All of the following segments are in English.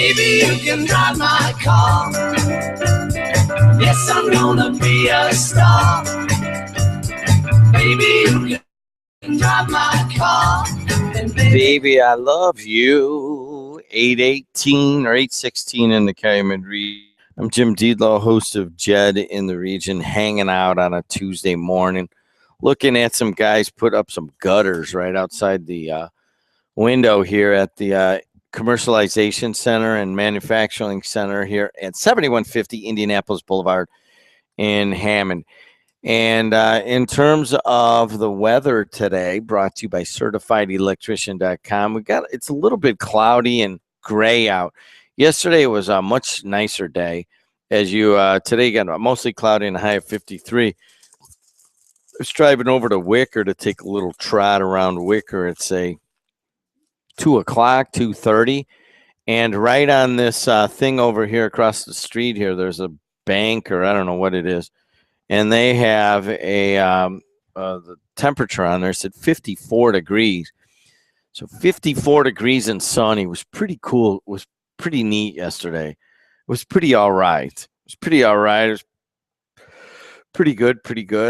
Baby, you can drive my car. Yes, I'm gonna be a star. Baby, you can drive my car. And Baby, I love you. 818 or 816 in the Calumet region. I'm Jim DeLeo, host of JED in the region, hanging out on a Tuesday morning, looking at some guys put up some gutters right outside the window here at the Commercialization Center and Manufacturing Center here at 7150 Indianapolis Boulevard in Hammond. And in terms of the weather today, brought to you by CertifiedElectrician.com, it's a little bit cloudy and gray out. Yesterday was a much nicer day. As you today got mostly cloudy and a high of 53. I was driving over to Wicker to take a little trot around Wicker at say 2 o'clock, 2:30, and right on this thing over here across the street here, there's a bank or I don't know what it is. And they have the temperature on there said 54 degrees. So 54 degrees and sunny was pretty cool. It was pretty neat yesterday. It was pretty all right. It was pretty all right. It was pretty good.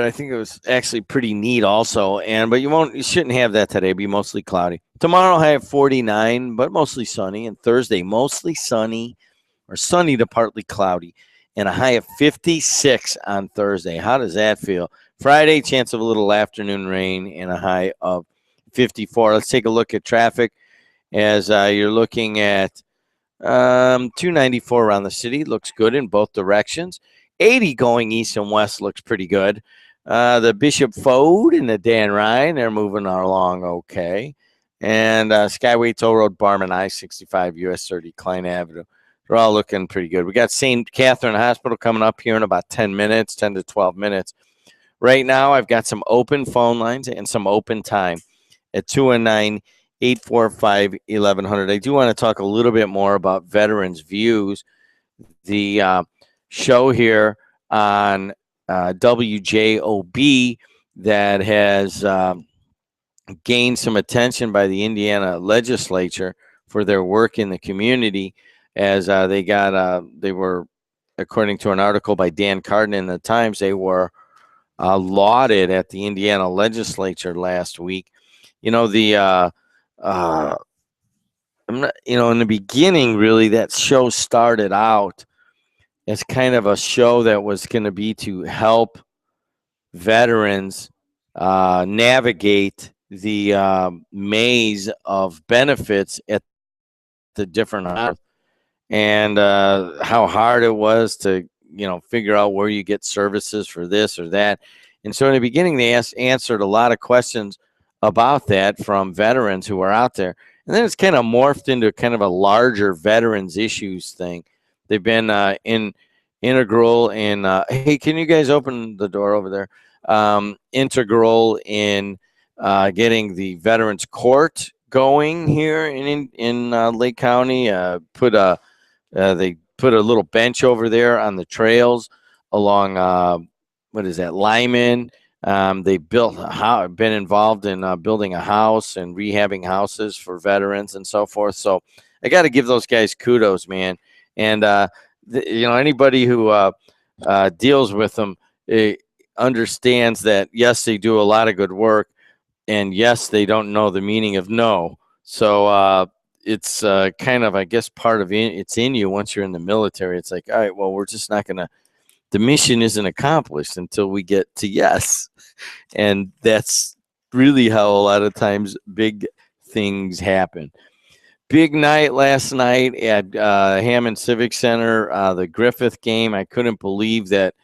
I think it was actually pretty neat also. But you shouldn't have that today. It'll be mostly cloudy. Tomorrow I have 49, but mostly sunny. And Thursday, mostly sunny or sunny to partly cloudy. And a high of 56 on Thursday. How does that feel? Friday, chance of a little afternoon rain and a high of 54. Let's take a look at traffic as you're looking at 294 around the city. Looks good in both directions. 80 going east and west looks pretty good. The Bishop Fode and the Dan Ryan, they're moving along okay. And Skyway Toll Road, Barman, I-65, US 30, Klein Avenue. They're all looking pretty good. We got St. Catherine Hospital coming up here in about 10 minutes, 10 to 12 minutes. Right now, I've got some open phone lines and some open time at 219-845-1100. I do want to talk a little bit more about Veterans Views, the show here on WJOB that has gained some attention by the Indiana legislature for their work in the community. As they were, according to an article by Dan Carden in the Times, they were lauded at the Indiana legislature last week. In the beginning, really, that show started out as kind of a show that was going to be to help veterans navigate the maze of benefits at the different hospitals. And how hard it was to, figure out where you get services for this or that. And so in the beginning, they answered a lot of questions about that from veterans who are out there. And then it's kind of morphed into kind of a larger veterans issues thing. They've been integral in, hey, can you guys open the door over there? Integral in getting the Veterans Court going here in Lake County. They put a little bench over there on the trails along Lyman. They been involved in building a house and rehabbing houses for veterans and so forth. So I got to give those guys kudos, man. And anybody who deals with them understands that yes, they do a lot of good work, and yes, they don't know the meaning of no. So it's kind of, I guess, part of it's in you once you're in the military. It's like, all right, well, we're just not going to, the mission isn't accomplished until we get to yes. And that's really how a lot of times big things happen. Big night last night at Hammond Civic Center, the Griffith game. I couldn't believe that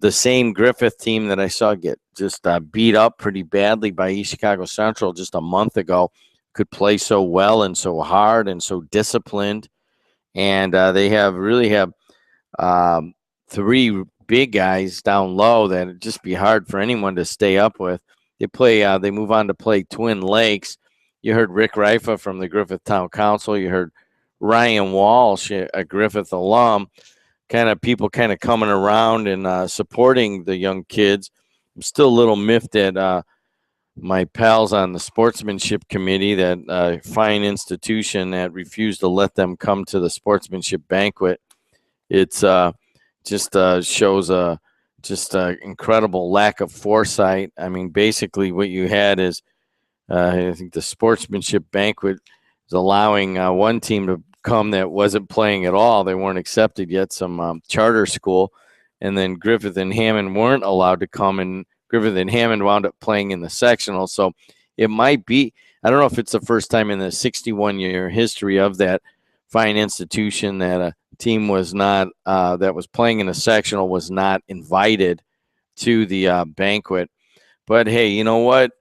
the same Griffith team that I saw get just beat up pretty badly by East Chicago Central just a month ago could play so well and so hard and so disciplined. And they really have three big guys down low that it'd just be hard for anyone to stay up with. They move on to play Twin Lakes. You heard Rick Rifa from the Griffith Town Council. You heard Ryan Walsh, a Griffith alum, people coming around and supporting the young kids. I'm still a little miffed at my pals on the sportsmanship committee, that fine institution that refused to let them come to the sportsmanship banquet. It's just shows a just incredible lack of foresight. I mean, basically, what you had is I think the sportsmanship banquet is allowing one team to come that wasn't playing at all. They weren't accepted yet, some charter school, and then Griffith and Hammond weren't allowed to come, and Griffith and Hammond wound up playing in the sectional. So it might be, I don't know if it's the first time in the 61-year history of that fine institution that a team was not that was playing in the sectional was not invited to the banquet. But hey, you know what?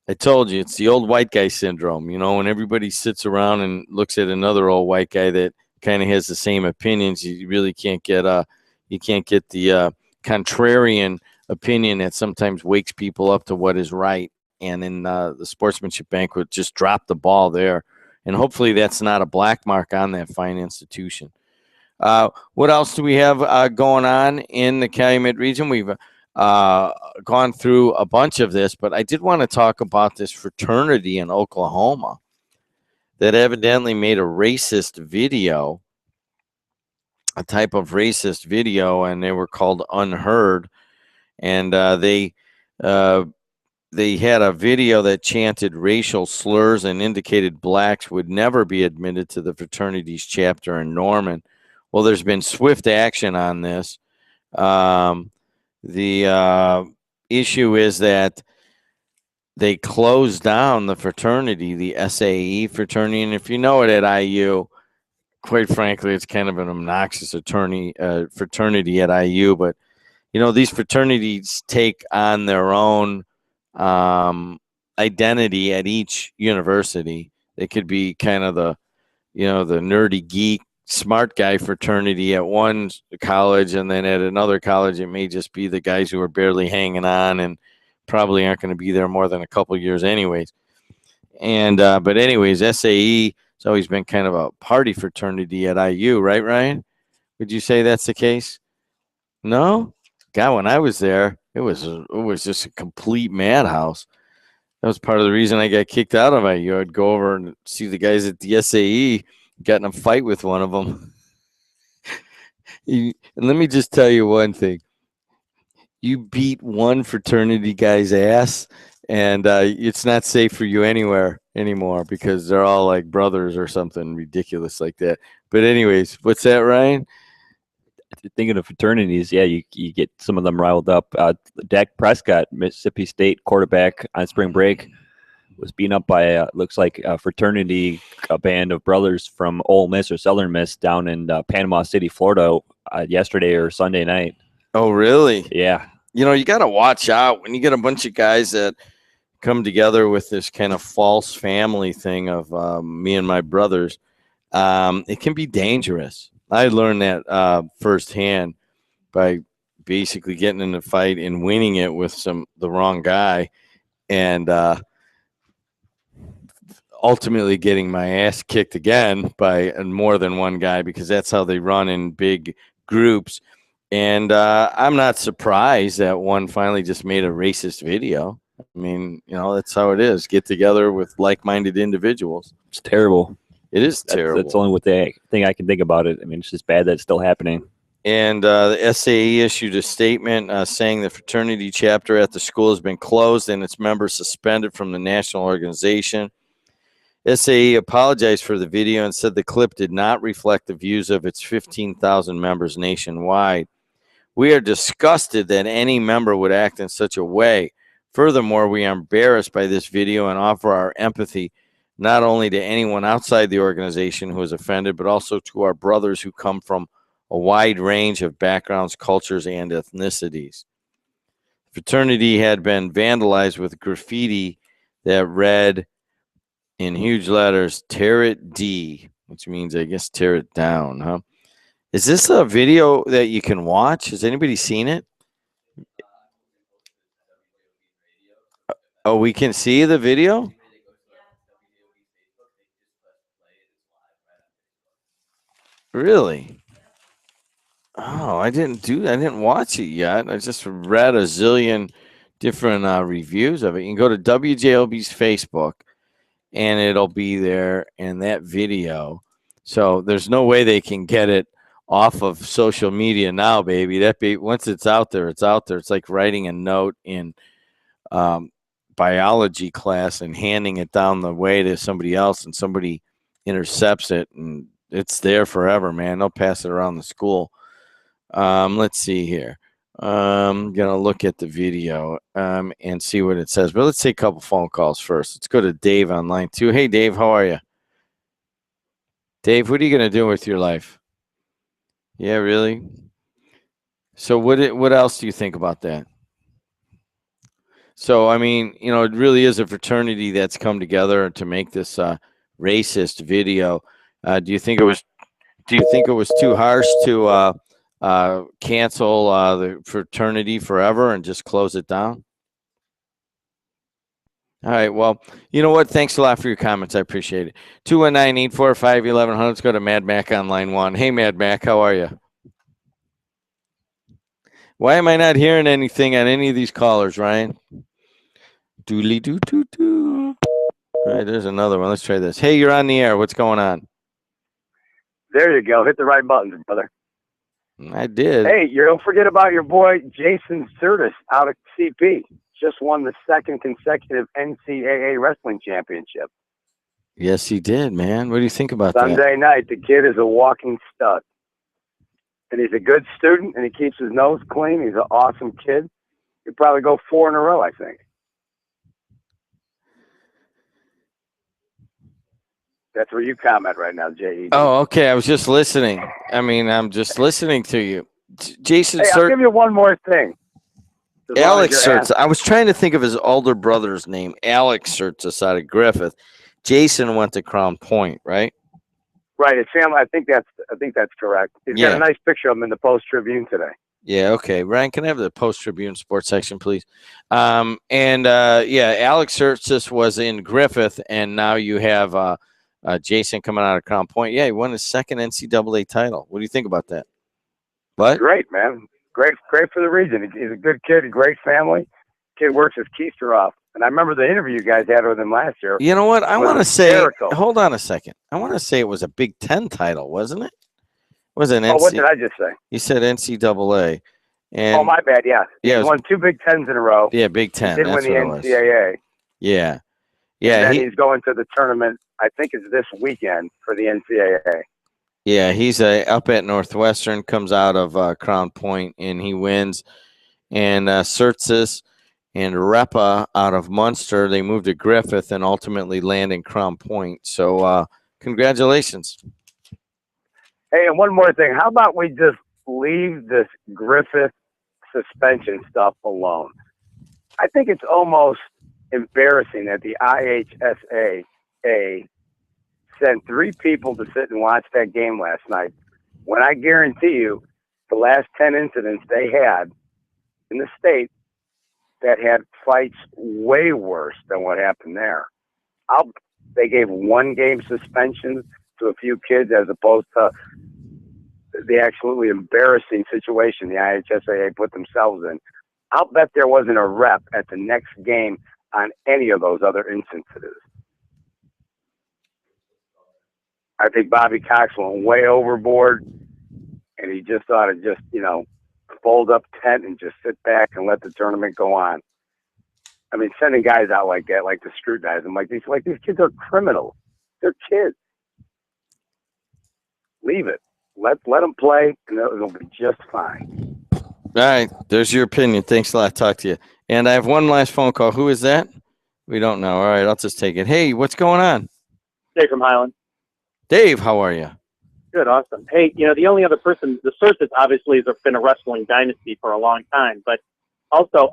I told you it's the old white guy syndrome. You know, when everybody sits around and looks at another old white guy that kind of has the same opinions, you really can't get the contrarian opinion that sometimes wakes people up to what is right. And in the sportsmanship banquet, just drop the ball there. And hopefully that's not a black mark on that fine institution. What else do we have going on in the Calumet region? We've gone through a bunch of this, but I did want to talk about this fraternity in Oklahoma that evidently made a racist video, a type of racist video, and they were called Unheard. And uh, they had a video that chanted racial slurs and indicated blacks would never be admitted to the fraternity's chapter in Norman. Well, there's been swift action on this. The issue is that they closed down the fraternity, the SAE fraternity. And if you know it at IU, quite frankly, it's kind of an obnoxious fraternity at IU. But, you know, these fraternities take on their own identity at each university. They could be kind of the nerdy geek smart guy fraternity at one college, and then at another college it may just be the guys who are barely hanging on and probably aren't going to be there more than a couple years anyways. And but anyways, SAE has always been kind of a party fraternity at IU, right, Ryan? Would you say that's the case? No. God, when I was there, it was just a complete madhouse. That was part of the reason I got kicked out of IU. I'd go over and see the guys at the SAE, got in a fight with one of them. And let me just tell you one thing. You beat one fraternity guy's ass, and it's not safe for you anywhere anymore because they're all like brothers or something ridiculous like that. But anyways, what's that, Ryan? Thinking of fraternities, yeah, you get some of them riled up. Dak Prescott, Mississippi State quarterback on spring break, was beaten up by looks like a fraternity, a band of brothers from Ole Miss or Southern Miss down in Panama City, Florida, yesterday or Sunday night. Oh, really? Yeah. You know, you got to watch out when you get a bunch of guys that come together with this kind of false family thing of me and my brothers. It can be dangerous. I learned that firsthand by basically getting in a fight and winning it with the wrong guy, and ultimately getting my ass kicked again by more than one guy, because that's how they run in big groups. And I'm not surprised that one finally just made a racist video. I mean, you know, that's how it is. Get together with like-minded individuals. It's terrible. It is terrible. That's the only thing I can think about it. I mean, it's just bad that it's still happening. And the SAE issued a statement saying the fraternity chapter at the school has been closed and its members suspended from the national organization. SAE apologized for the video and said the clip did not reflect the views of its 15,000 members nationwide. We are disgusted that any member would act in such a way. Furthermore, we are embarrassed by this video and offer our empathy not only to anyone outside the organization who is offended, but also to our brothers who come from a wide range of backgrounds, cultures, and ethnicities. The fraternity had been vandalized with graffiti that read in huge letters, "Tear it D," which means, I guess, tear it down, huh? Is this a video that you can watch? Has anybody seen it? Oh, we can see the video? Really? Oh, I didn't watch it yet. I just read a zillion different reviews of it. You can go to WJLB's Facebook, and it'll be there in that video. So there's no way they can get it off of social media now, baby. Once it's out there, it's out there. It's like writing a note in biology class and handing it down the way to somebody else, and somebody intercepts it, and it's there forever, man. They'll pass it around the school. Let's see here. I'm gonna look at the video and see what it says. But let's take a couple phone calls first. Let's go to Dave on line 2. Hey, Dave, how are you? Dave, what are you gonna do with your life? Yeah, really? So what else do you think about that? So I mean, you know, it really is a fraternity that's come together to make this racist video. Do you think it was too harsh to cancel the fraternity forever and just close it down? All right. Well, you know what? Thanks a lot for your comments. I appreciate it. 219-845-1100. Let's go to Mad Mac on line 1. Hey, Mad Mac, how are you? Why am I not hearing anything on any of these callers, Ryan? Doodly doo doo doo. All right, there's another one. Let's try this. Hey, you're on the air. What's going on? There you go. Hit the right buttons, brother. I did. Hey, you don't forget about your boy Jason Curtis out of CP. Just won the 2nd consecutive NCAA wrestling championship. Yes, he did, man. What do you think about Sunday night, the kid is a walking stud. And he's a good student, and he keeps his nose clean. He's an awesome kid. He'll probably go 4 in a row, I think. That's where you comment right now, JED. Oh, okay. I was just listening. I mean, I'm just listening to you. Jason, hey, I'll give you one more thing. Alex Surtis. I was trying to think of his older brother's name. Alex Surtis out of Griffith. Jason went to Crown Point, right? Right. It's family. I think that's correct. He's got a nice picture of him in the Post Tribune today. Yeah. Okay. Ryan, can I have the Post Tribune sports section, please? Alex Surtis was in Griffith, and now you have Jason coming out of Crown Point. Yeah, he won his 2nd NCAA title. What do you think about that? What? Great, man. Great for the region. He's a good kid, a great family. Kid works his keister off. And I remember the interview you guys had with him last year. You know what? I want to say, hold on a second. I want to say it was a Big Ten title, wasn't it? Was it what did I just say? You said NCAA. And my bad. Yeah. Yeah. He won 2 Big Tens in a row. Yeah, Big Ten. He did win the NCAA. Yeah. Yeah. And then he's going to the tournament, I think it's this weekend, for the NCAA. Yeah, he's up at Northwestern, comes out of Crown Point, and he wins. And Surtis and Repa out of Munster, they moved to Griffith and ultimately land in Crown Point. So congratulations. Hey, and one more thing. How about we just leave this Griffith suspension stuff alone? I think it's almost embarrassing that the IHSA sent 3 people to sit and watch that game last night, when I guarantee you the last 10 incidents they had in the state that had fights way worse than what happened there. They gave 1 game suspension to a few kids as opposed to the absolutely embarrassing situation the IHSAA put themselves in. I'll bet there wasn't a rep at the next game on any of those other instances. I think Bobby Cox went way overboard, and he just ought to just, fold up tent and just sit back and let the tournament go on. I mean, sending guys out like that, like to scrutinize them, like these kids are criminals. They're kids. Leave it. Let them play, and it'll be just fine. All right, there's your opinion. Thanks a lot. Talk to you. And I have one last phone call. Who is that? We don't know. All right, I'll just take it. Hey, what's going on? Dave from Highland. Dave, how are you? Good, awesome. Hey, the only other person, the Surtis obviously has been a wrestling dynasty for a long time, but also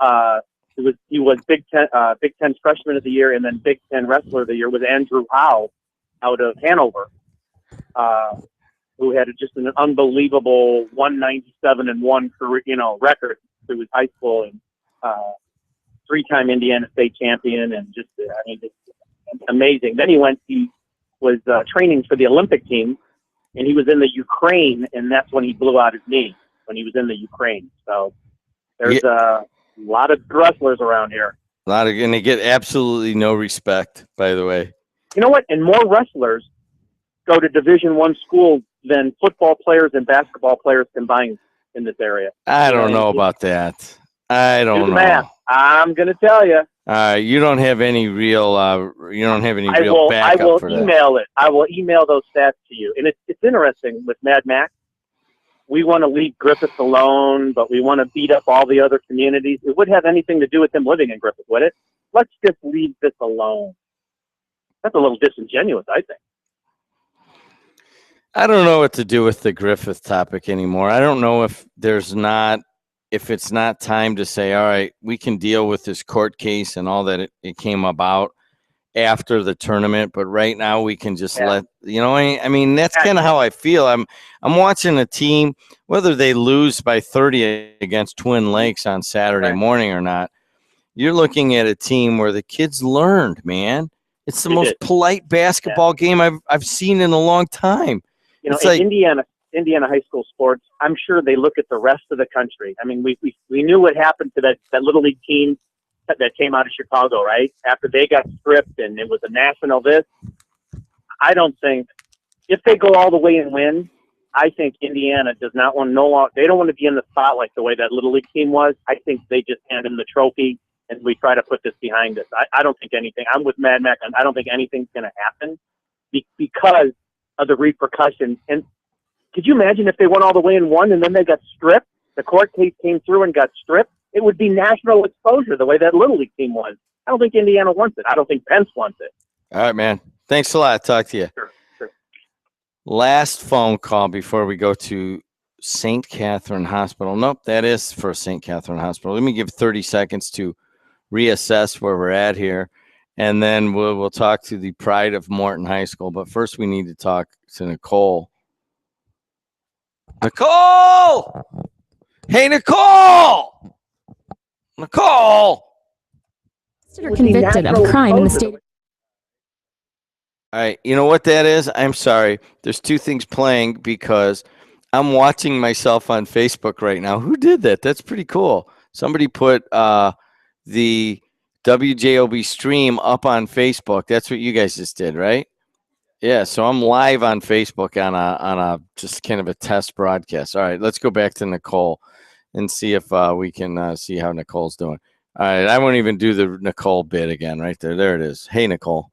he was Big Ten Freshman of the Year and then Big Ten Wrestler of the Year with Andrew Howe out of Hanover, who had just an unbelievable 197-1 career, record through his high school, and 3-time Indiana State champion, and just just amazing. Then he was training for the Olympic team, and he was in the Ukraine, and that's when he blew out his knee, when he was in the Ukraine. So there's lot of wrestlers around here. And they get absolutely no respect, by the way. You know what? And more wrestlers go to Division I schools than football players and basketball players combined in this area. I don't know about that. I don't know. Math. I'm going to tell you. You don't have any real. Backup I will for email it. I will email those stats to you. And it's interesting with Mad Max. We want to leave Griffith alone, but we want to beat up all the other communities. It wouldn't have anything to do with them living in Griffith, would it? Let's just leave this alone. That's a little disingenuous, I think. I don't know what to do with the Griffith topic anymore. I don't know if it's not time to say, all right, we can deal with this court case and all that it came about after the tournament, but right now we can just let, I mean, that's kind of how I feel. I'm watching a team, whether they lose by 30 against Twin Lakes on Saturday morning or not. You're looking at a team where the kids learned, man. It's the most polite basketball game I've seen in a long time. It's like Indiana high school sports, I'm sure they look at the rest of the country. I mean, we knew what happened to that little league team that came out of Chicago, right? After they got stripped and it was a national this. I don't think, if they go all the way and win, I think Indiana does not want they don't want to be in the spotlight the way that little league team was. I think they just hand them the trophy and we try to put this behind us. I don't think anything, I'm with Mad Mac, and I don't think anything's going to happen because of the repercussions. And could you imagine if they went all the way and won and then they got stripped? The court case came through and got stripped. It would be national exposure the way that Little League team was. I don't think Indiana wants it. I don't think Pence wants it. All right, man. Thanks a lot. Talk to you. Sure. Last phone call before we go to St. Catherine Hospital. Nope, that is for St. Catherine Hospital. Let me give 30 seconds to reassess where we're at here, and then we'll talk to the pride of Morton High School. But first, we need to talk to Nicole. Nicole! Hey, Nicole! Nicole! Convicted of crime in the state. All right, you know what that is? I'm sorry. There's two things playing because I'm watching myself on Facebook right now. Who did that? That's pretty cool. Somebody put the WJOB stream up on Facebook. That's what you guys just did, right? Yeah, so I'm live on Facebook on a just kind of a test broadcast. All right, let's go back to Nicole and see if we can see how Nicole's doing. All right, I won't even do the Nicole bit again right there. There it is. Hey, Nicole.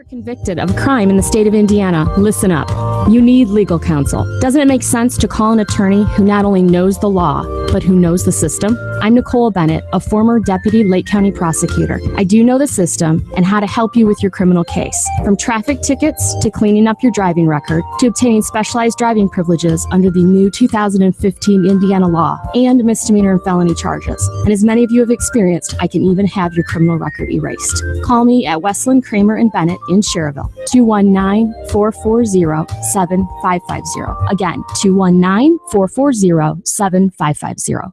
Convicted of crime in the state of Indiana. Listen up. You need legal counsel. Doesn't it make sense to call an attorney who not only knows the law, but who knows the system? I'm Nicole Bennett, a former deputy Lake County prosecutor. I do know the system and how to help you with your criminal case. From traffic tickets to cleaning up your driving record to obtaining specialized driving privileges under the new 2015 Indiana law and misdemeanor and felony charges. And as many of you have experienced, I can even have your criminal record erased. Call me at Westland, Kramer, and Bennett in Schererville, 219-440-7550. Again, 219-440-7550.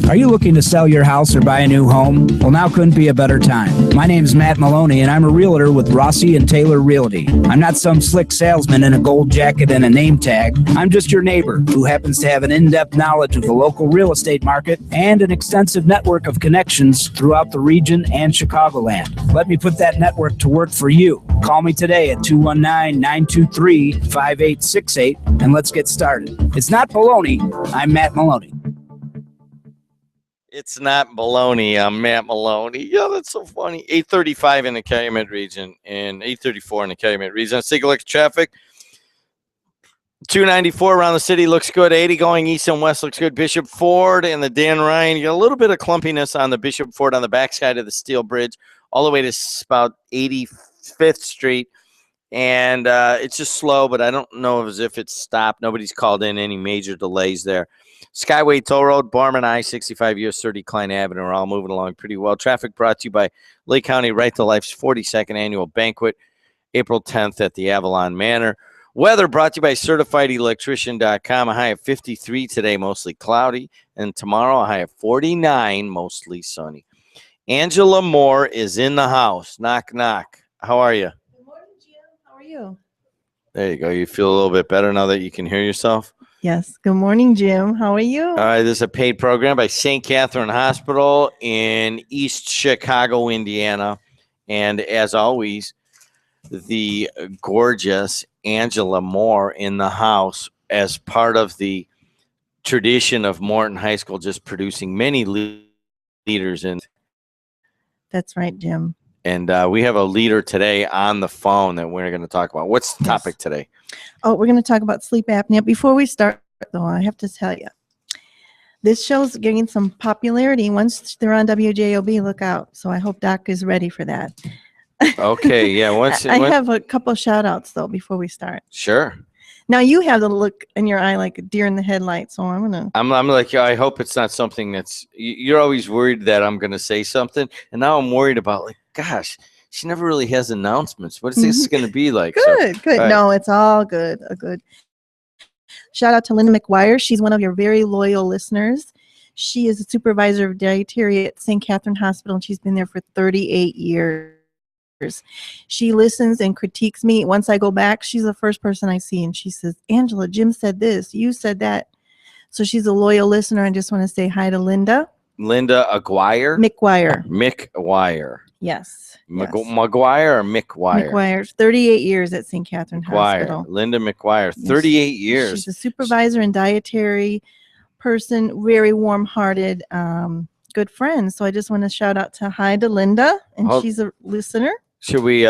Are you looking to sell your house or buy a new home? Well, now couldn't be a better time. My name is Matt Maloney, and I'm a realtor with Rossi & Taylor Realty. I'm not some slick salesman in a gold jacket and a name tag. I'm just your neighbor who happens to have an in-depth knowledge of the local real estate market and an extensive network of connections throughout the region and Chicagoland. Let me put that network to work for you. Call me today at 219-923-5868, and let's get started. It's not baloney. I'm Matt Maloney. It's not baloney. I'm Matt Maloney. Yeah, that's so funny. 8:35 in the Calumet region and 8:34 in the Calumet region. Let's take a look at traffic. 294 around the city looks good. 80 going east and west looks good. Bishop Ford and the Dan Ryan. You got a little bit of clumpiness on the Bishop Ford on the backside of the Steel Bridge, all the way to about 85th Street. And it's just slow, but I don't know as if it's stopped. Nobody's called in any major delays there. Skyway Toll Road, Barman I-65, US 30, Klein Avenue are all moving along pretty well. Traffic brought to you by Lake County Right to Life's 42nd Annual Banquet, April 10th at the Avalon Manor. Weather brought to you by CertifiedElectrician.com. A high of 53 today, mostly cloudy. And tomorrow, a high of 49, mostly sunny. Angela Moore is in the house. Knock, knock. How are you? Good morning, Jim. How are you? There you go. You feel a little bit better now that you can hear yourself? Yes. Good morning, Jim. How are you? All right, this is a paid program by St. Catherine Hospital in East Chicago, Indiana. And as always, the gorgeous Angela Moore in the house as part of the tradition of Morton High School just producing many leaders. That's right, Jim. And we have a leader today on the phone that we're going to talk about. What's the topic today? Oh, we're going to talk about sleep apnea. Before we start, though, I have to tell you, this show's getting some popularity. Once they're on WJOB, look out. So I hope Doc is ready for that. Okay, yeah. I have a couple shout outs, though, before we start. Sure. Now, you have the look in your eye like a deer in the headlights, so I'm going to. I'm like, I hope it's not something that's, you're always worried that I'm going to say something. And now I'm worried about, like, gosh, she never really has announcements. What is this going to be like? Good. Right. No, it's all good. A good shout out to Linda McGuire. She's one of your very loyal listeners. She is a supervisor of dietary at St. Catherine Hospital, and she's been there for 38 years. She listens and critiques me. Once I go back, she's the first person I see, and she says, Angela, Jim said this, you said that. So she's a loyal listener. I just want to say hi to Linda. Linda Aguirre? McGuire. Yes. McGuire or McGuire? McGuire, 38 years at St. Catherine Hospital. Linda McGuire, 38 years. She's a supervisor and dietary person, very warm-hearted, good friend. So I just want to shout out to hi to Linda, and she's a listener. Should we,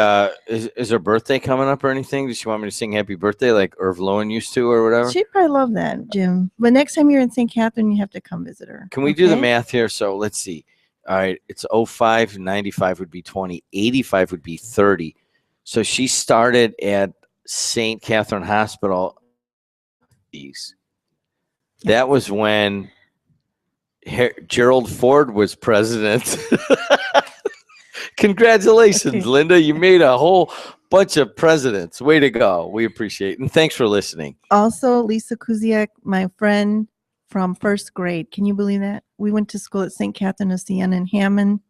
is her birthday coming up or anything? Does she want me to sing happy birthday like Irv Lowen used to or whatever? She'd probably love that, Jim. But next time you're in St. Catherine, you have to come visit her. Can we do the math here? So let's see. All right, it's 05, 95 would be 20, 85 would be 30. So she started at St. Catherine Hospital. That was when Gerald Ford was president. Congratulations, Linda. You made a whole bunch of presidents. Way to go. We appreciate it. And thanks for listening. Also, Lisa Kuziak, my friend from first grade. Can you believe that? We went to school at St. Catherine of Siena in Hammond.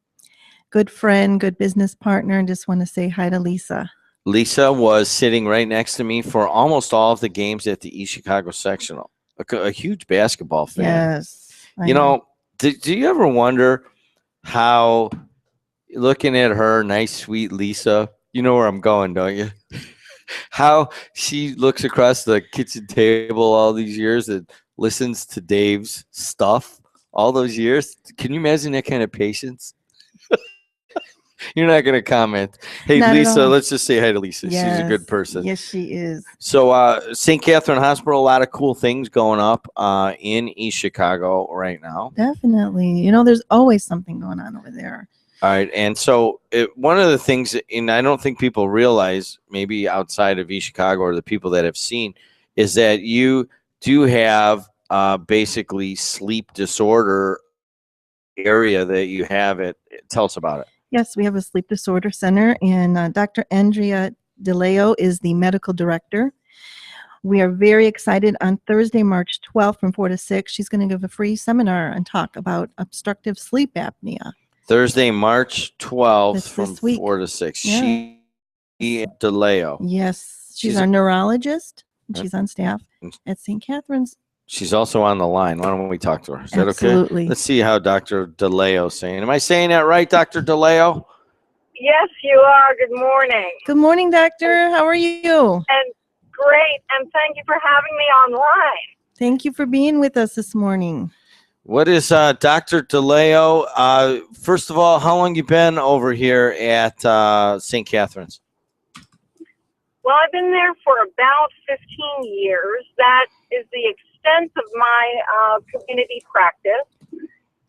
Good friend, good business partner. And just want to say hi to Lisa. Lisa was sitting right next to me for almost all of the games at the East Chicago sectional. A huge basketball fan. Yes. You know, do you ever wonder how, looking at her, nice, sweet Lisa, you know where I'm going, don't you? How she looks across the kitchen table all these years and listens to Dave's stuff all those years. Can you imagine that kind of patience? You're not going to comment. Hey, not Lisa, let's just say hi to Lisa. Yes. She's a good person. Yes, she is. So St. Catherine Hospital, a lot of cool things going up in East Chicago right now. Definitely. You know, there's always something going on over there. All right. And so one of the things, and I don't think people realize, maybe outside of East Chicago or the people that have seen, is that you do have basically sleep disorder area that you have it. Tell us about it. Yes, we have a sleep disorder center, and Dr. Andrea DeLeo is the medical director. We are very excited. On Thursday, March 12th from 4 to 6, she's going to give a free seminar and talk about obstructive sleep apnea. Thursday, March 12th from 4 to 6. Yeah. She DeLeo. Yes, she's our neurologist, and she's on staff at St. Catherine's. She's also on the line. Why don't we talk to her? Is that Absolutely. Okay? Let's see how Dr. DeLeo's saying. Am I saying that right, Dr. DeLeo? Yes, you are. Good morning. Good morning, doctor. How are you? And great. And thank you for having me online. Thank you for being with us this morning. What is Dr. DeLeo? First of all, how long you been over here at St. Catherine's? Well, I've been there for about 15 years. That is the extent of my community practice.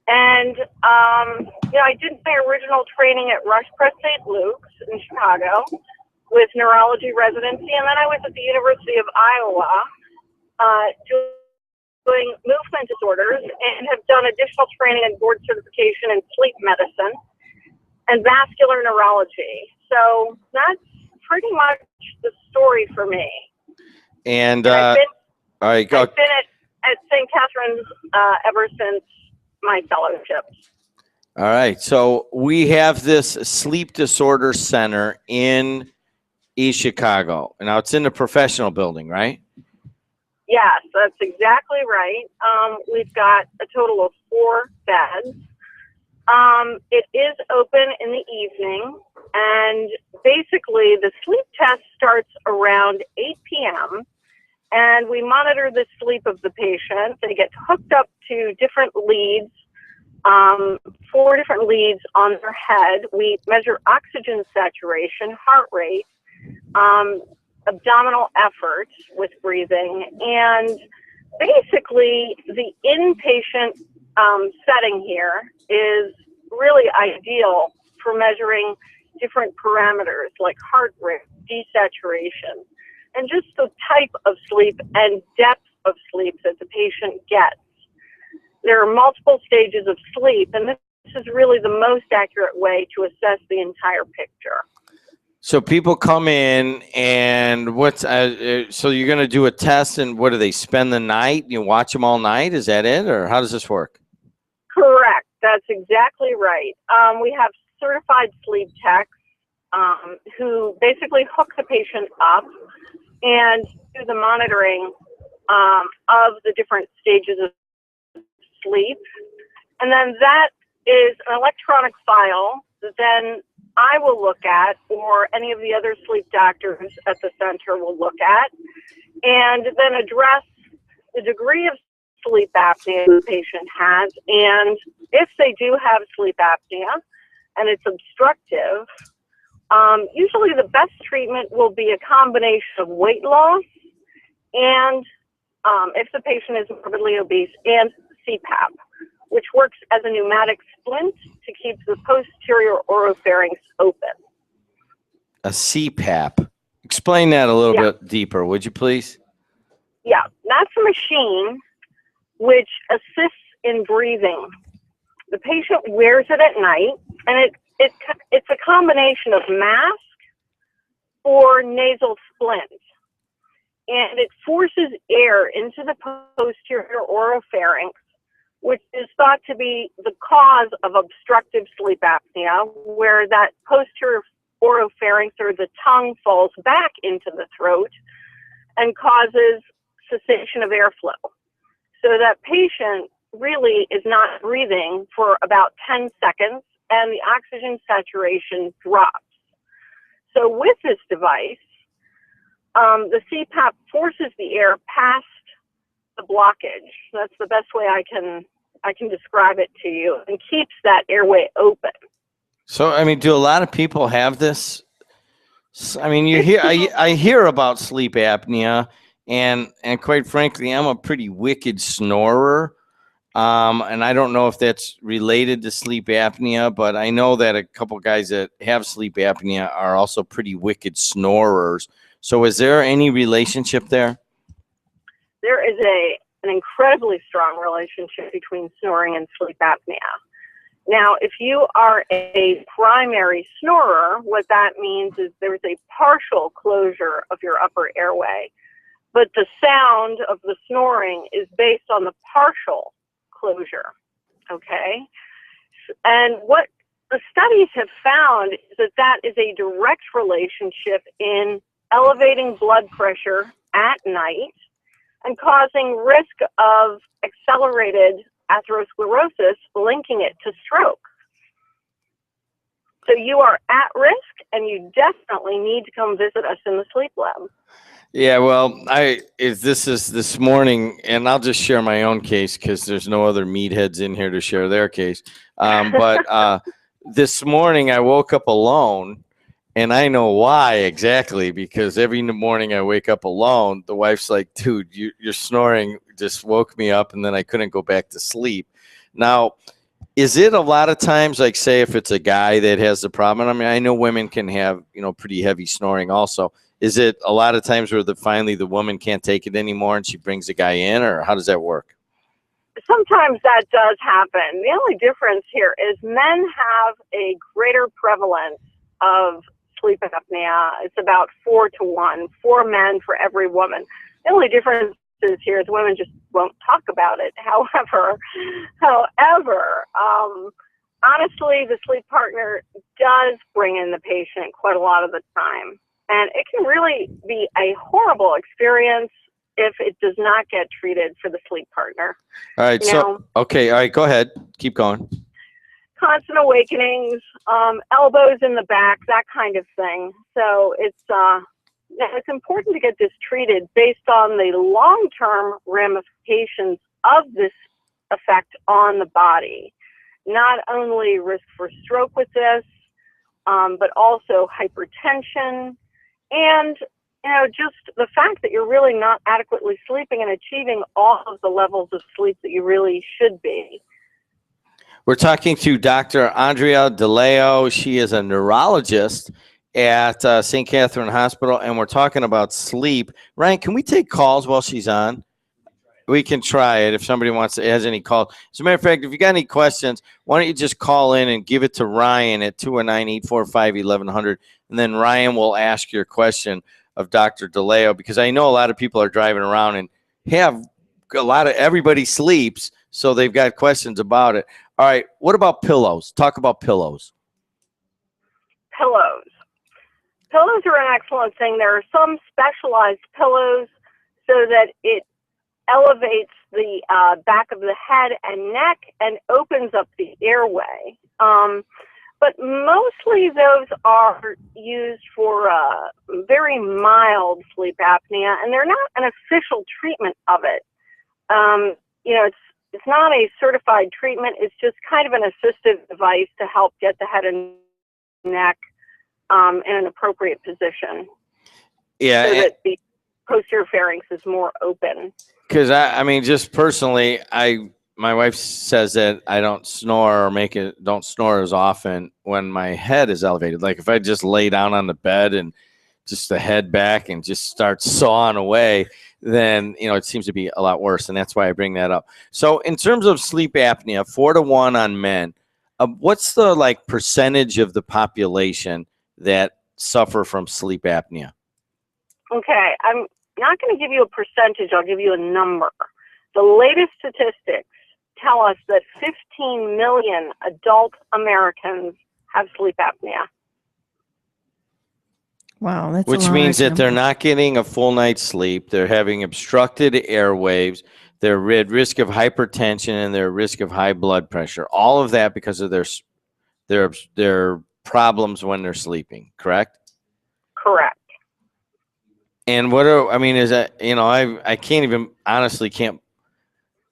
And, you know, I did my original training at Rush Crest St. Luke's in Chicago with neurology residency. And then I was at the University of Iowa doing movement disorders and have done additional training and board certification in sleep medicine and vascular neurology. So that's pretty much the story for me. And I've been, all right, go. I've been at St. Catherine's ever since my fellowship. All right. So we have this sleep disorder center in East Chicago. Now it's in the professional building, right? Yes, that's exactly right. We've got a total of 4 beds. It is open in the evening, and basically the sleep test starts around 8 p.m., and we monitor the sleep of the patient. They get hooked up to different leads, 4 different leads on their head. We measure oxygen saturation, heart rate, abdominal effort with breathing, and basically the inpatient setting here is really ideal for measuring different parameters like heart rate, desaturation, and just the type of sleep and depth of sleep that the patient gets. There are multiple stages of sleep, and this is really the most accurate way to assess the entire picture. So people come in, and so you're going to do a test, and what do they spend the night? You watch them all night? Is that it, or how does this work? Correct. That's exactly right. We have certified sleep techs who basically hook the patient up and do the monitoring of the different stages of sleep. And then that is an electronic file that then I will look at, or any of the other sleep doctors at the center will look at, and then address the degree of sleep apnea the patient has. And if they do have sleep apnea and it's obstructive, usually the best treatment will be a combination of weight loss and, if the patient is morbidly obese, and CPAP, which works as a pneumatic splint to keep the posterior oropharynx open. A CPAP. Explain that a little bit deeper, would you please? Yeah, that's a machine which assists in breathing. The patient wears it at night, and it's a combination of mask or nasal splint. And it forces air into the posterior oropharynx, which is thought to be the cause of obstructive sleep apnea, where that posterior oropharynx, or the tongue, falls back into the throat and causes cessation of airflow. So that patient really is not breathing for about 10 seconds, and the oxygen saturation drops. So with this device, the CPAP forces the air past the blockage. That's the best way I can describe it to you, and keeps that airway open. So, I mean, do a lot of people have this? I mean, I hear about sleep apnea, and quite frankly, I'm a pretty wicked snorer. And I don't know if that's related to sleep apnea, but I know that a couple guys that have sleep apnea are also pretty wicked snorers. So is there any relationship there? There is an incredibly strong relationship between snoring and sleep apnea. Now, if you are a primary snorer, what that means is there's a partial closure of your upper airway, but the sound of the snoring is based on the partial closure, okay? And what the studies have found is that is a direct relationship in elevating blood pressure at night and causing risk of accelerated atherosclerosis, linking it to stroke. So you are at risk, and you definitely need to come visit us in the sleep lab. Yeah, well, this is this morning, and I'll just share my own case because there's no other meatheads in here to share their case. But this morning I woke up alone, and I know why exactly, because every morning I wake up alone, the wife's like, dude, your snoring just woke me up, and then I couldn't go back to sleep. Now, is it a lot of times, like, say, if it's a guy that has the problem? I mean, I know women can have, pretty heavy snoring also. Is it a lot of times where finally the woman can't take it anymore and she brings a guy in, or how does that work? Sometimes that does happen. The only difference here is men have a greater prevalence of sleep apnea. It's about 4 to 1, 4 men for every woman. The only difference here is women just won't talk about it. However, honestly, the sleep partner does bring in the patient quite a lot of the time. And it can really be a horrible experience if it does not get treated for the sleep partner. All right. Okay. All right. Go ahead. Keep going. Constant awakenings, elbows in the back, that kind of thing. So it's important to get this treated based on the long-term ramifications of this effect on the body. Not only risk for stroke with this, but also hypertension, and just the fact that you're really not adequately sleeping and achieving all of the levels of sleep that you really should be. We're talking to Dr. Andrea DeLeo. She is a neurologist at St. Catherine Hospital, and we're talking about sleep. Ryan, can we take calls while she's on? We can try it if somebody has any calls. As a matter of fact, if you got any questions, why don't you just call in and give it to Ryan at 219-845-1100, and then Ryan will ask your question of Dr. DeLeo, because I know a lot of people are driving around and everybody sleeps, so they've got questions about it. All right, what about pillows? Talk about pillows. Pillows. Pillows are an excellent thing. There are some specialized pillows so that it elevates the back of the head and neck and opens up the airway. But mostly those are used for very mild sleep apnea, and they're not an official treatment of it. It's not a certified treatment. It's just kind of an assistive device to help get the head and neck in an appropriate position. Yeah. So that the posterior pharynx is more open. Because I mean, just personally, my wife says that I don't snore or don't snore as often when my head is elevated. Like if I just lay down on the bed and just the head back and just start sawing away, then it seems to be a lot worse, and that's why I bring that up. So in terms of sleep apnea, 4-to-1 on men, what's the percentage of the population that suffer from sleep apnea? Okay, I'm not going to give you a percentage. I'll give you a number. The latest statistics tell us that 15 million adult Americans have sleep apnea. Wow, that's Which a means large that they're number. not getting a full night's sleep. They're having obstructed airwaves. They're at risk of hypertension, and they're at risk of high blood pressure. All of that because of their problems when they're sleeping. Correct? Correct. And is that, I can't even, honestly can't,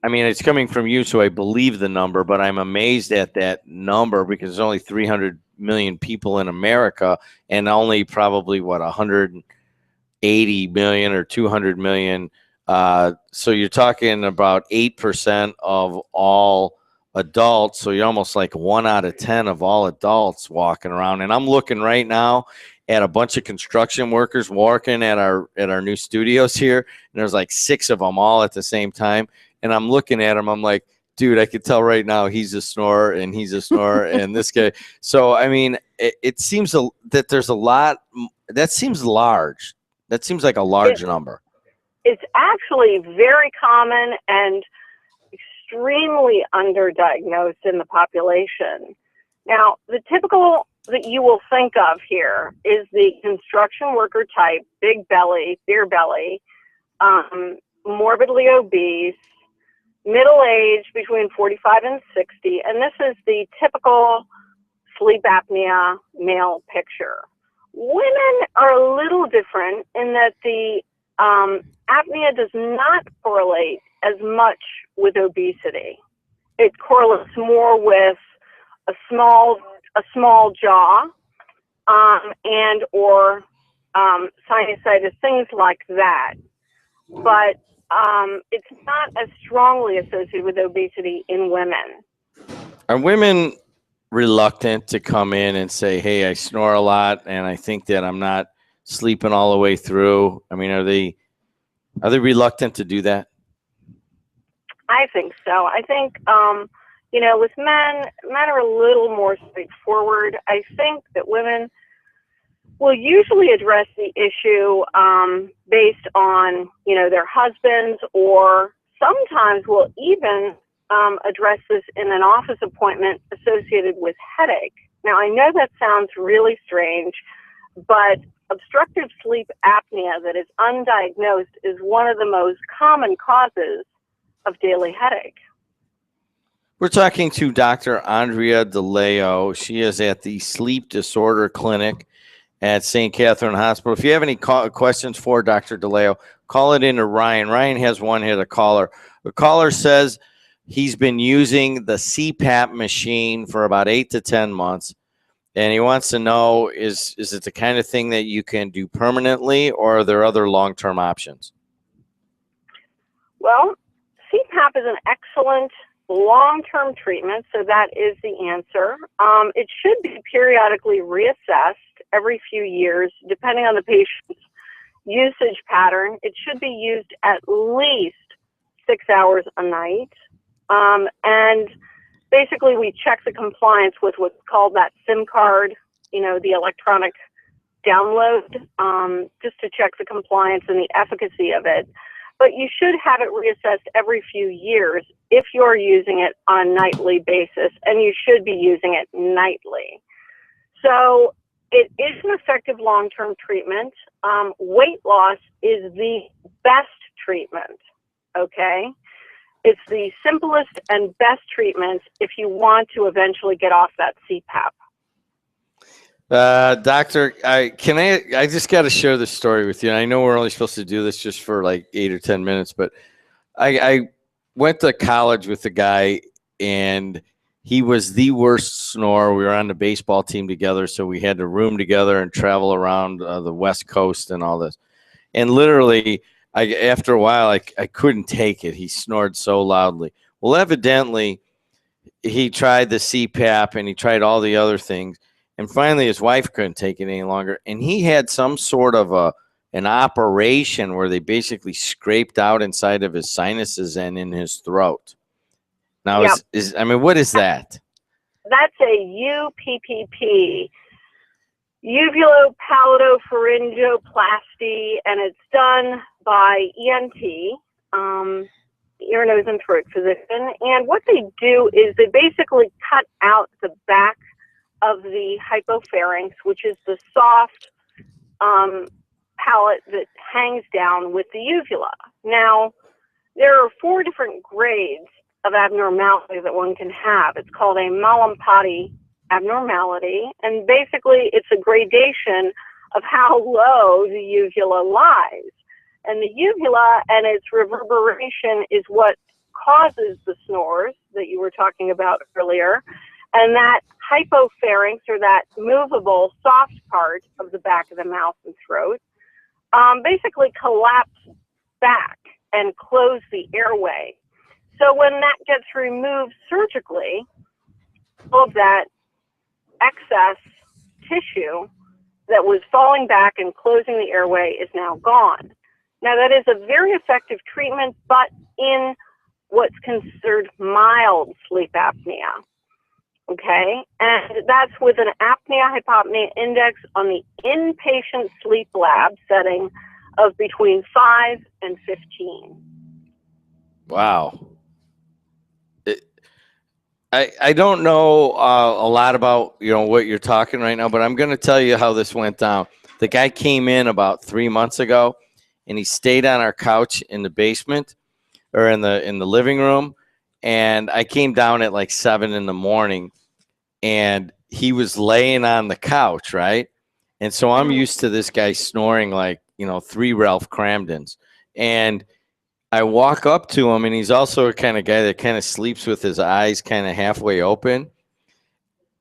it's coming from you, so I believe the number, but I'm amazed at that number because there's only 300 million people in America and only probably 180 million or 200 million. So you're talking about 8% of all adults. So you're almost like 1 out of 10 of all adults walking around. And I'm looking right now at a bunch of construction workers working at our new studios here, and there's like 6 of them all at the same time. And I'm looking at them, I'm like, dude, I could tell right now he's a snorer and he's a snorer and this guy. So it seems that there's a lot. That seems large. That seems like a large number. It's actually very common and extremely underdiagnosed in the population. Now, the typical that you will think of here is the construction worker type, big belly, beer belly, morbidly obese, middle age between 45 and 60, and this is the typical sleep apnea male picture. Women are a little different in that the apnea does not correlate as much with obesity. It correlates more with a small jaw and or sinusitis, things like that. But it's not as strongly associated with obesity in women. Are women reluctant to come in and say, hey, I snore a lot and I think that I'm not sleeping all the way through? I mean, are they reluctant to do that? I think so. I think, with men are a little more straightforward. I think that women will usually address the issue based on, their husbands, or sometimes will even address this in an office appointment associated with headache. Now, I know that sounds really strange, but obstructive sleep apnea that is undiagnosed is one of the most common causes of daily headache. We're talking to Dr. Andrea DeLeo. She is at the Sleep Disorder Clinic at St. Catherine Hospital. If you have any questions for Dr. DeLeo, call it into Ryan. Ryan has one here, the caller. The caller says he's been using the CPAP machine for about 8 to 10 months. And he wants to know, is it the kind of thing that you can do permanently, or are there other long-term options? Well, CPAP is an excellent long-term treatment, so that is the answer. It should be periodically reassessed every few years, depending on the patient's usage pattern. It should be used at least 6 hours a night. And basically, we check the compliance with what's called that SIM card, the electronic download, just to check the compliance and the efficacy of it. But you should have it reassessed every few years if you're using it on a nightly basis, and you should be using it nightly. So it is an effective long-term treatment. Weight loss is the best treatment, okay? It's the simplest and best treatment if you want to eventually get off that CPAP. Doctor, I just got to share this story with you. And I know we're only supposed to do this just for like 8 or 10 minutes, but I went to college with a guy, and he was the worst snorer. We were on the baseball team together, so we had to room together and travel around the West Coast and all this. And literally, after a while, I couldn't take it. He snored so loudly. Well, evidently, he tried the CPAP and he tried all the other things. And finally, his wife couldn't take it any longer. And he had some sort of an operation where they basically scraped out inside of his sinuses and in his throat. Now, Yep. What is that? That's a UPPP, uvulopalato-pharyngoplasty, and it's done by ENT, ear, nose, and throat physician. And what they do is they basically cut out the back of the hypopharynx, which is the soft palate that hangs down with the uvula. Now, there are 4 different grades of abnormality that one can have. It's called a Mallampati abnormality, and basically it's a gradation of how low the uvula lies. And the uvula and its reverberation is what causes the snores that you were talking about earlier. And that hypopharynx, or that movable soft part of the back of the mouth and throat, basically collapse back and close the airway. So when that gets removed surgically, all of that excess tissue that was falling back and closing the airway is now gone. Now, that is a very effective treatment, but in what's considered mild sleep apnea. Okay, and that's with an apnea-hypopnea index on the inpatient sleep lab setting of between 5 and 15. Wow. I don't know a lot about what you're talking right now, but I'm going to tell you how this went down. The guy came in about 3 months ago, and he stayed on our couch in the basement, or in the living room, and I came down at like 7 in the morning. And he was laying on the couch, right? And so I'm used to this guy snoring like, 3 Ralph Cramdens. And I walk up to him, and he's also a kind of guy that kind of sleeps with his eyes kind of halfway open.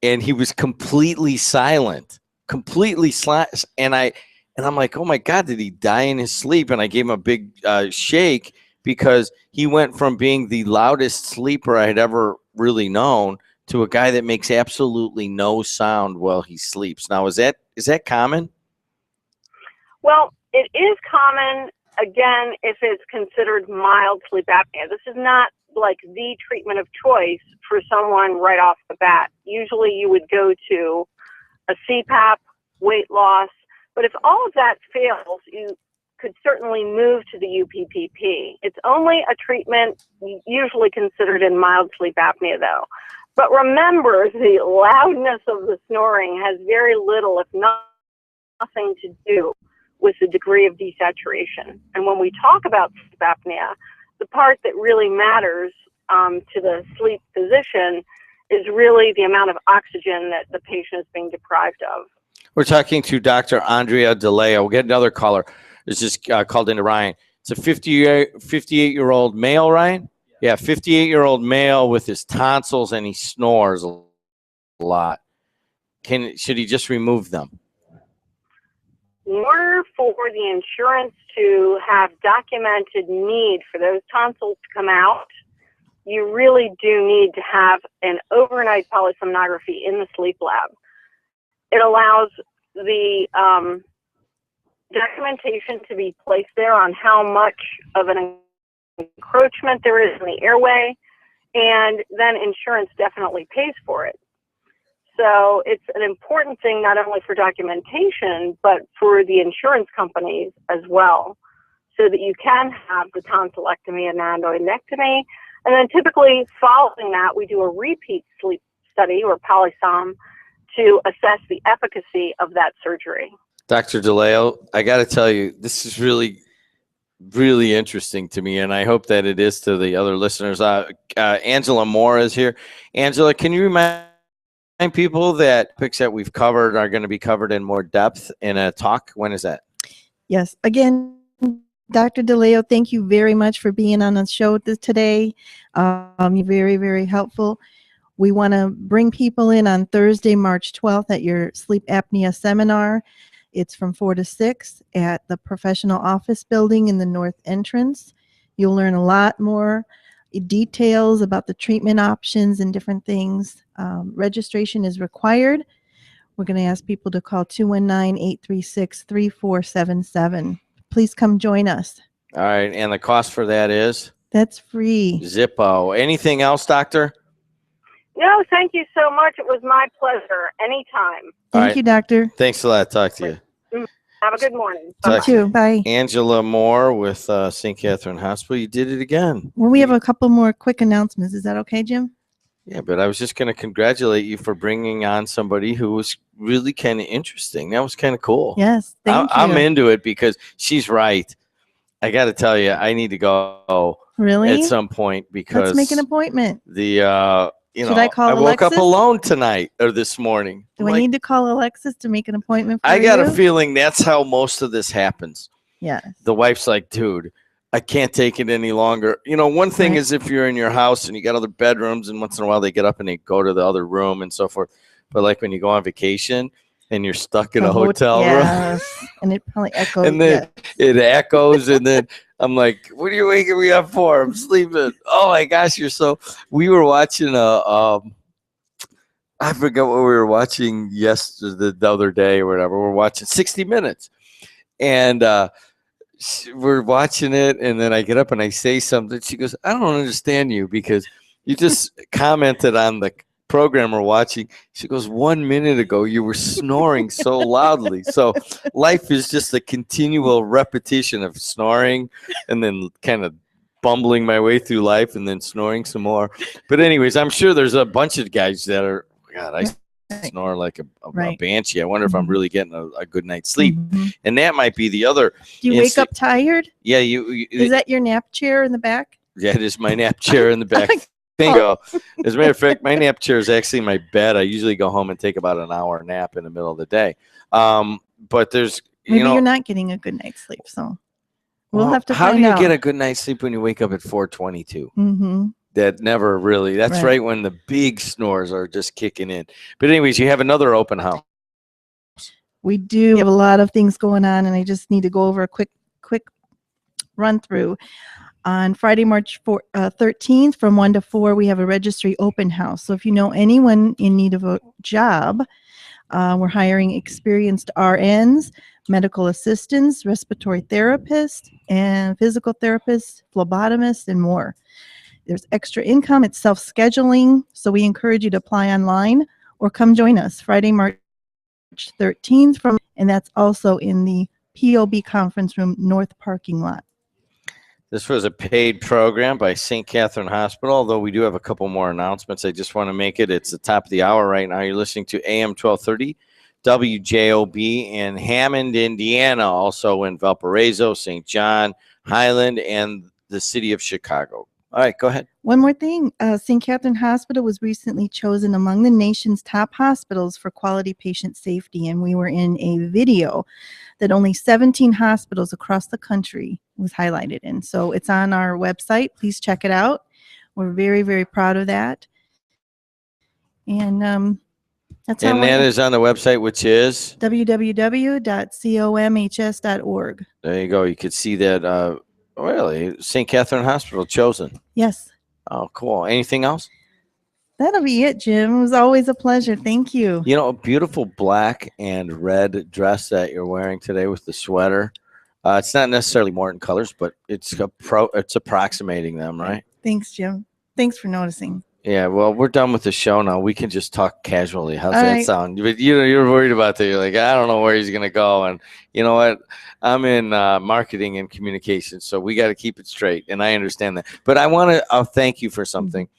And he was completely silent, And I'm like, oh my God, did he die in his sleep? And I gave him a big shake, because he went from being the loudest sleeper I had ever really known to a guy that makes absolutely no sound while he sleeps. Now, is that common? Well, it is common, again, if it's considered mild sleep apnea. This is not like the treatment of choice for someone right off the bat. Usually you would go to a CPAP, weight loss, but if all of that fails, you could certainly move to the UPPP. It's only a treatment usually considered in mild sleep apnea, though. But remember, the loudness of the snoring has very little, if not nothing to do with the degree of desaturation. And when we talk about sleep apnea, the part that really matters to the sleep physician is really the amount of oxygen that the patient is being deprived of. We're talking to Dr. Andrea DeLeo. We'll get another caller. It's just called into Ryan. It's a 58-year-old male, Ryan? Yeah, 58-year-old male with his tonsils, and he snores a lot. Should he just remove them? In order for the insurance to have documented need for those tonsils to come out, you really do need to have an overnight polysomnography in the sleep lab. It allows the documentation to be placed there on how much of an encroachment there is in the airway, and then insurance definitely pays for it. So it's an important thing not only for documentation, but for the insurance companies as well, so that you can have the tonsillectomy and nandoidectomy. And then typically following that, we do a repeat sleep study or polysom to assess the efficacy of that surgery. Dr. DeLeo, I got to tell you, this is really, really interesting to me, and I hope that it is to the other listeners. Angela Moore is here. Angela, can you remind people that topics that we've covered are going to be covered in more depth in a talk? When is that? Yes. Again, Dr. DeLeo, thank you very much for being on the show today. You're very, very helpful. We want to bring people in on Thursday, March 12th at your sleep apnea seminar. It's from 4 to 6 at the professional office building in the north entrance. You'll learn a lot more details about the treatment options and different things. Registration is required. We're going to ask people to call 219-836-3477. Please come join us. All right, and the cost for that is? That's free. Zippo. Anything else, doctor? No, thank you so much. It was my pleasure. Anytime. Thank you, doctor. Thanks a lot. Talk to you. Have a good morning. You too. Bye. Angela Moore with St. Catherine Hospital. You did it again. Well, we have a couple more quick announcements. Is that okay, Jim? Yeah, but I was just going to congratulate you for bringing on somebody who was really kind of interesting. That was kind of cool. Yes, thank you. I'm into it because she's right. I got to tell you, I need to go really at some point because let's make an appointment. Should I call Alexis? Woke up alone tonight or this morning. Do I need to call Alexis to make an appointment for I got you? a feeling that's how most of this happens. Yes. The wife's like, dude, I can't take it any longer. You know, one thing is if you're in your house and you got other bedrooms and once in a while they get up and they go to the other room and so forth. But like when you go on vacation and you're stuck in a hotel room. And it probably echoes. And then it echoes and then I'm like, what are you waking me up for? I'm sleeping. Oh my gosh, we were watching I forgot what we were watching yesterday, the other day or whatever. We're watching 60 Minutes. And we're watching it, and then I get up and I say something. She goes, I don't understand you because you just commented on the program we're watching. She goes, 1 minute ago, you were snoring so loudly. So life is just a continual repetition of snoring and then kind of bumbling my way through life and then snoring some more. But anyways, I'm sure there's a bunch of guys that are, God, I snore like a banshee. I wonder if I'm really getting a good night's sleep. And that might be the other. Do you wake up tired? Yeah. Is that your nap chair in the back? Yeah, it is my nap chair in the back. Bingo. As a matter of fact, my nap chair is actually my bed. I usually go home and take about an hour nap in the middle of the day. But there's, maybe you're not getting a good night's sleep. So we'll have to how find do you out. get a good night's sleep when you wake up at 4:22? Mm-hmm. That never really, that's right when the big snores are just kicking in. But anyways, you have another open house. We do have a lot of things going on, and I just need to go over a quick run through. On Friday, March 13th, from 1 to 4, we have a registry open house. So if you know anyone in need of a job, we're hiring experienced RNs, medical assistants, respiratory therapists, and physical therapists, phlebotomists, and more. There's extra income. It's self-scheduling, so we encourage you to apply online or come join us Friday, March 13th, and that's also in the POB conference room north parking lot. This was a paid program by St. Catherine Hospital, although we do have a couple more announcements. I just want to make it. It's the top of the hour right now. You're listening to AM 1230, WJOB in Hammond, Indiana, also in Valparaiso, St. John, Highland, and the city of Chicago. All right, go ahead. One more thing. St. Catherine Hospital was recently chosen among the nation's top hospitals for quality patient safety, and we were in a video that only 17 hospitals across the country was highlighted in. So it's on our website. Please check it out. We're very, very proud of that. And that's And that is on the website, which is www.comhs.org. There you go. You could see that. Really, St. Catherine Hospital chosen. Yes. Oh, cool. Anything else? That'll be it, Jim. It was always a pleasure. Thank you. You know, a beautiful black and red dress that you're wearing today with the sweater. It's not necessarily Morton colors, but it's approximating them, right? Thanks, Jim. Thanks for noticing. Yeah, well, we're done with the show now. We can just talk casually. How's All that right. sound? But you're worried about that. You're like, I don't know where he's going to go. And you know what? I'm in marketing and communications, so we got to keep it straight. And I understand that. But I'll thank you for something.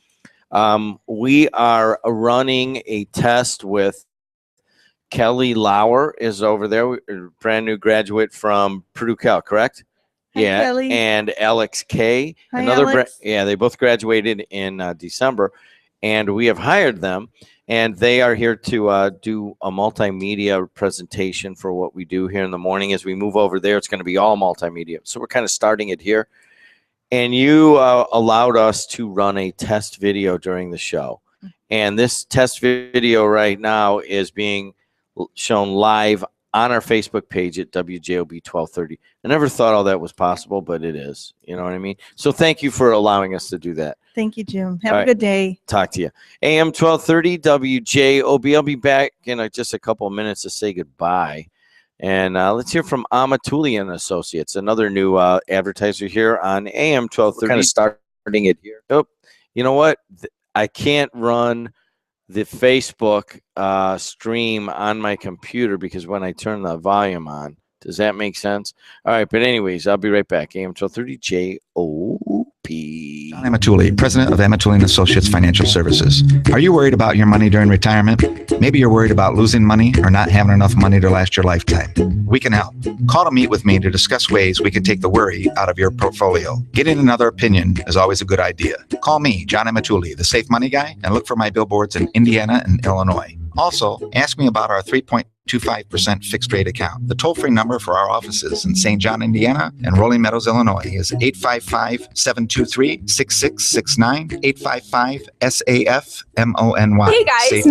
We are running a test with Kelly Lauer is over there, brand new graduate from Purdue Cal, correct? Hi, Yeah, Kelly. and Alex K. Hi, Alex. They both graduated in December, and we have hired them, and they are here to do a multimedia presentation for what we do here in the morning. As we move over there, it's going to be all multimedia. So we're kind of starting it here, and you allowed us to run a test video during the show, and this test video right now is being shown live on our Facebook page at WJOB 1230. I never thought all that was possible, but it is. You know what I mean? So thank you for allowing us to do that. Thank you, Jim. Have All a right. good day. Talk to you. AM 1230 WJOB. I'll be back in just a couple of minutes to say goodbye. And let's hear from Amatuli and Associates, another new advertiser here on AM 1230. We're kind of starting it here. Oh, you know what? I can't run the Facebook stream on my computer because when I turn the volume on, does that make sense? All right, but anyways, I'll be right back. AM 1230 JOP. John Amatuli, president of Amatuli & Associates Financial Services. Are you worried about your money during retirement? Maybe you're worried about losing money or not having enough money to last your lifetime. We can help. Call to meet with me to discuss ways we can take the worry out of your portfolio. Getting another opinion is always a good idea. Call me, John Amatuli, the Safe Money Guy, and look for my billboards in Indiana and Illinois. Also, ask me about our 3.25% fixed rate account. The toll-free number for our offices in St. John, Indiana and Rolling Meadows, Illinois is 855-723-6669, 855-SAF-MONY. Hey guys, Safe